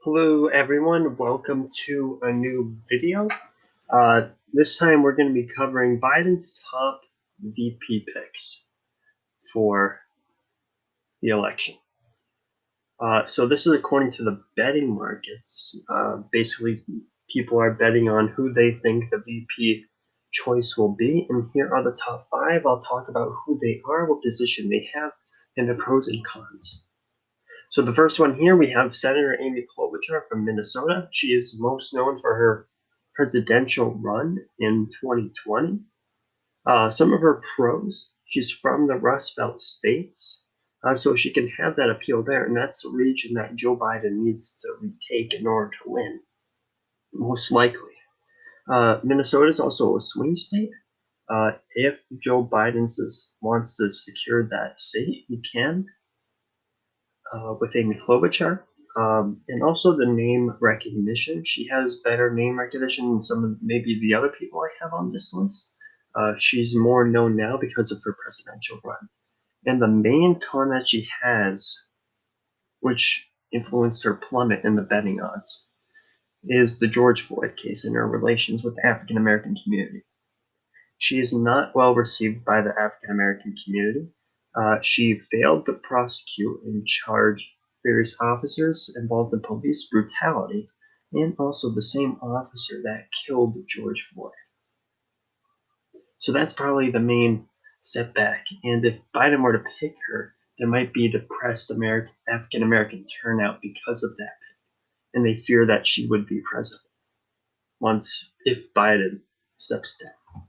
Hello everyone, welcome to a new video. This time we're going to be covering Biden's top VP picks for the election. So this is according to the betting markets. Basically, people are betting on who they think the VP choice will be, and here are the top five. I'll talk about who they are, what position they have, and the pros and cons. So the first one here, we have Senator Amy Klobuchar from Minnesota. She is most known for her presidential run in 2020. Some of her pros, she's from the Rust Belt states, so she can have that appeal there, and that's a region that Joe Biden needs to retake in order to win, most likely. Minnesota is also a swing state. If Joe Biden wants to secure that state, he can with Amy Klobuchar. And also the name recognition. She has better name recognition than some of maybe the other people I have on this list. She's more known now because of her presidential run. And the main con that she has, which influenced her plummet in the betting odds, is the George Floyd case and her relations with the African American community. She is not well received by the African American community. She failed to prosecute and charge various officers involved in police brutality, and also the same officer that killed George Floyd. So that's probably the main setback. And if Biden were to pick her, there might be depressed African American turnout because of that, and they fear that she would be president if Biden steps down.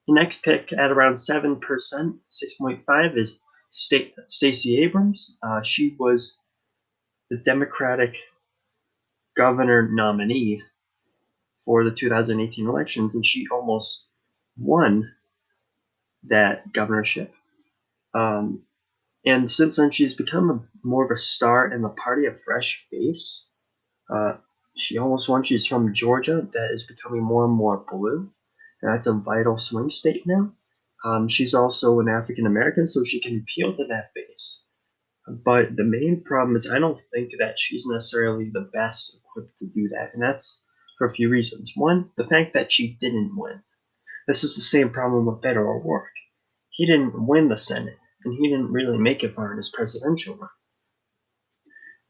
The next pick at around 7%, 6.5, is Stacey Abrams. She was the Democratic governor nominee for the 2018 elections, and she almost won that governorship. And since then, she's become more of a star in the party, a fresh face. She almost won. She's from Georgia, that is becoming more and more blue. And that's a vital swing state now. She's also an African American, so she can appeal to that base. But the main problem is I don't think that she's necessarily the best equipped to do that, and that's for a few reasons. One, the fact that she didn't win. This is the same problem with Beto O'Rourke. He didn't win the Senate, and he didn't really make it far in his presidential run.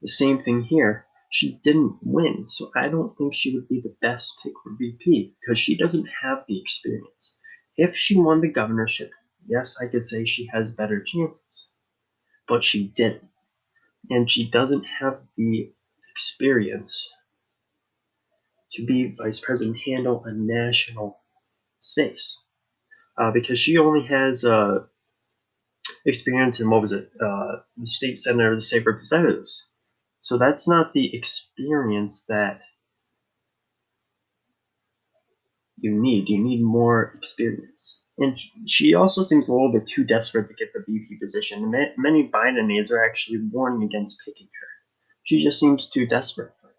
The same thing here. She didn't win, so I don't think she would be the best pick for VP because she doesn't have the experience. If she won the governorship, yes, I could say she has better chances, but she didn't. And she doesn't have the experience to be vice president, handle a national space, because she only has experience in the state senate or the state representatives. So that's not the experience that you need. You need more experience. And she also seems a little bit too desperate to get the VP position. Many Biden aides are actually warning against picking her. She just seems too desperate for it.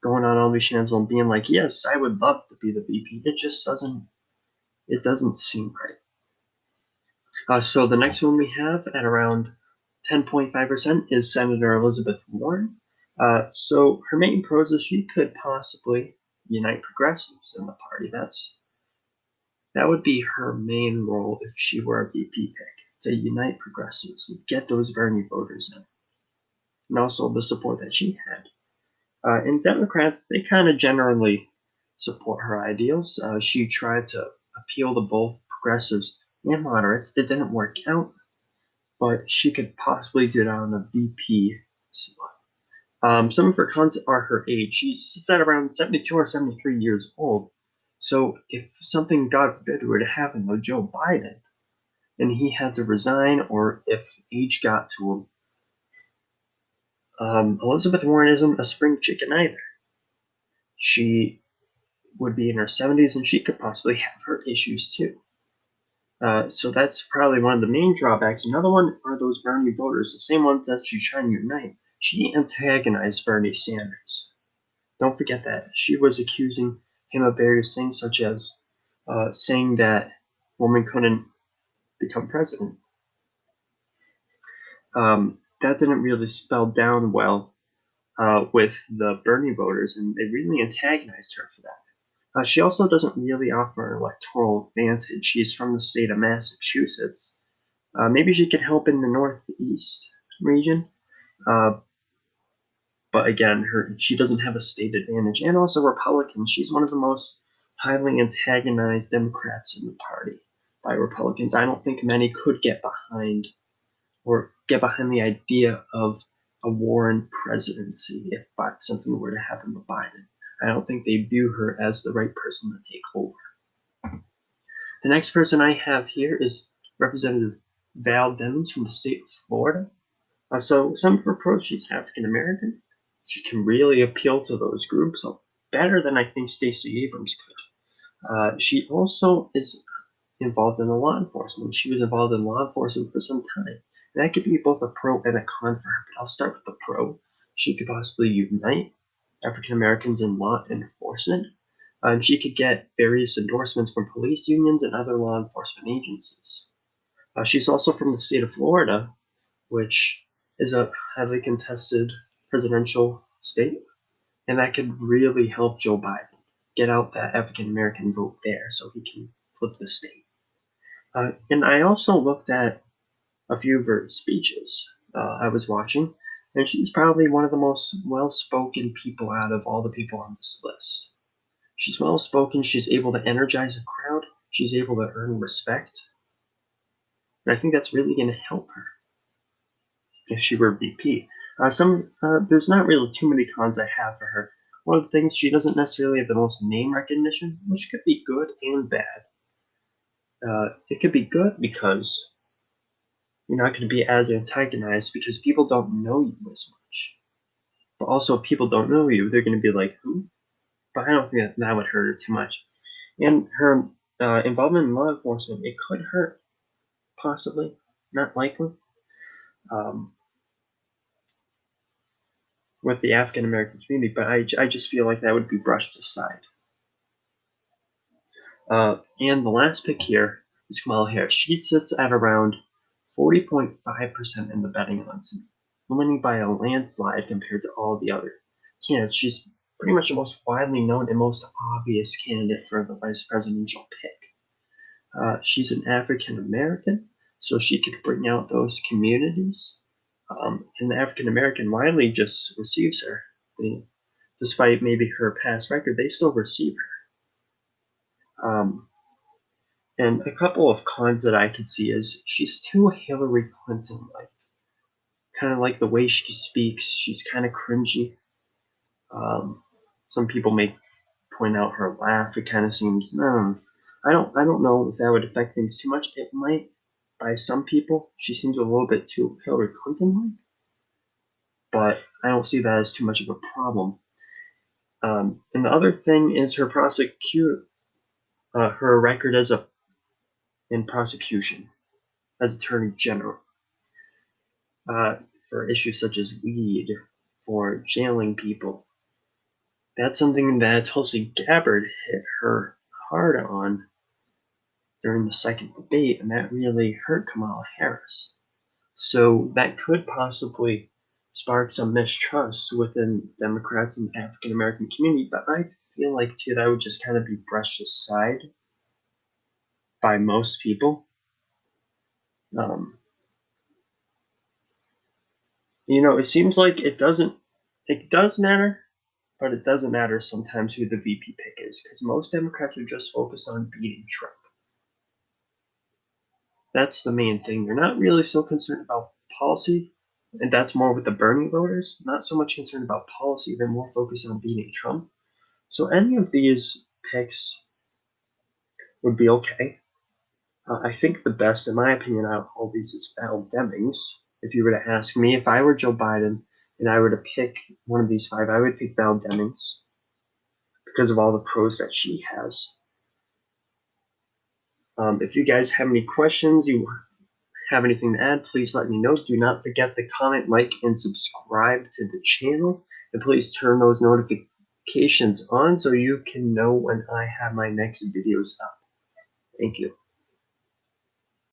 Going on all these channels and being like, yes, I would love to be the VP. It doesn't seem right. So the next one we have at around 10.5% is Senator Elizabeth Warren. So her main pros is she could possibly unite progressives in the party. That would be her main role if she were a VP pick, to unite progressives and get those Bernie voters in, and also the support that she had. And Democrats, they kind of generally support her ideals. She tried to appeal to both progressives and moderates. It didn't work out, but she could possibly do that on the VP slot. Some of her cons are her age. She sits at around 72 or 73 years old. So if something, God forbid, were to happen with Joe Biden, and he had to resign, or if age got to him, Elizabeth Warren isn't a spring chicken either. She would be in her 70s, and she could possibly have her issues too. So that's probably one of the main drawbacks. Another one are those Bernie voters, the same ones that she's trying to unite. She antagonized Bernie Sanders. Don't forget that. She was accusing him of various things, such as saying that women couldn't become president. That didn't really spell down well with the Bernie voters, and they really antagonized her for that. She also doesn't really offer an electoral advantage. She's from the state of Massachusetts. Maybe she could help in the Northeast region, but again, she doesn't have a state advantage. And also Republican. She's one of the most highly antagonized Democrats in the party by Republicans. I don't think many could get behind the idea of a Warren presidency if something were to happen with Biden. I don't think they view her as the right person to take over. The next person I have here is Representative Val Demings from the state of Florida. So some of her approach, she's African American. She can really appeal to those groups better than I think Stacey Abrams could. She also is involved in the law enforcement. She was involved in law enforcement for some time. And that could be both a pro and a con for her, but I'll start with the pro. She could possibly unite African Americans in law enforcement. And she could get various endorsements from police unions and other law enforcement agencies. She's also from the state of Florida, which is a highly contested presidential state, and that could really help Joe Biden get out that African American vote there so he can flip the state. And I also looked at a few of her speeches I was watching, and she's probably one of the most well-spoken people out of all the people on this list. She's well-spoken, she's able to energize a crowd, she's able to earn respect, and I think that's really going to help her if she were VP. There's not really too many cons I have for her. One of the things, she doesn't necessarily have the most name recognition, which could be good and bad. It could be good because you're not going to be as antagonized because people don't know you as much. But also, if people don't know you, they're going to be like, who? But I don't think that would hurt her too much. And her involvement in law enforcement, it could hurt, possibly, not likely, with the African American community, but I just feel like that would be brushed aside. And the last pick here is Kamala Harris. She sits at around 40.5% in the betting odds, winning by a landslide compared to all the other candidates. She's pretty much the most widely known and most obvious candidate for the vice presidential pick. She's an African American, so she could bring out those communities. And the African American widely just receives her. Despite maybe her past record, they still receive her. And a couple of cons that I can see is she's too Hillary Clinton-like. Kind of like the way she speaks, she's kind of cringy. Some people may point out her laugh. It kind of seems, I don't know if that would affect things too much. It might by some people. She seems a little bit too Hillary Clinton-like, but I don't see that as too much of a problem. And the other thing is her her record in prosecution as Attorney General for issues such as weed, for jailing people. That's something that Tulsi Gabbard hit her hard on during the second debate, and that really hurt Kamala Harris. So that could possibly spark some mistrust within Democrats and the African American community, but I feel like too that would just kind of be brushed aside by most people. It seems like it does matter, but it doesn't matter sometimes who the VP pick is, because most Democrats are just focused on beating Trump. That's the main thing. They're not really so concerned about policy, and that's more with the Bernie voters. Not so much concerned about policy, they're more focused on beating Trump. So any of these picks would be okay. I think the best, in my opinion, out of all these is Val Demings. If you were to ask me, if I were Joe Biden and I were to pick one of these five, I would pick Val Demings because of all the pros that she has. If you guys have any questions, you have anything to add, please let me know. Do not forget to comment, like, and subscribe to the channel. And please turn those notifications on so you can know when I have my next videos up. Thank you.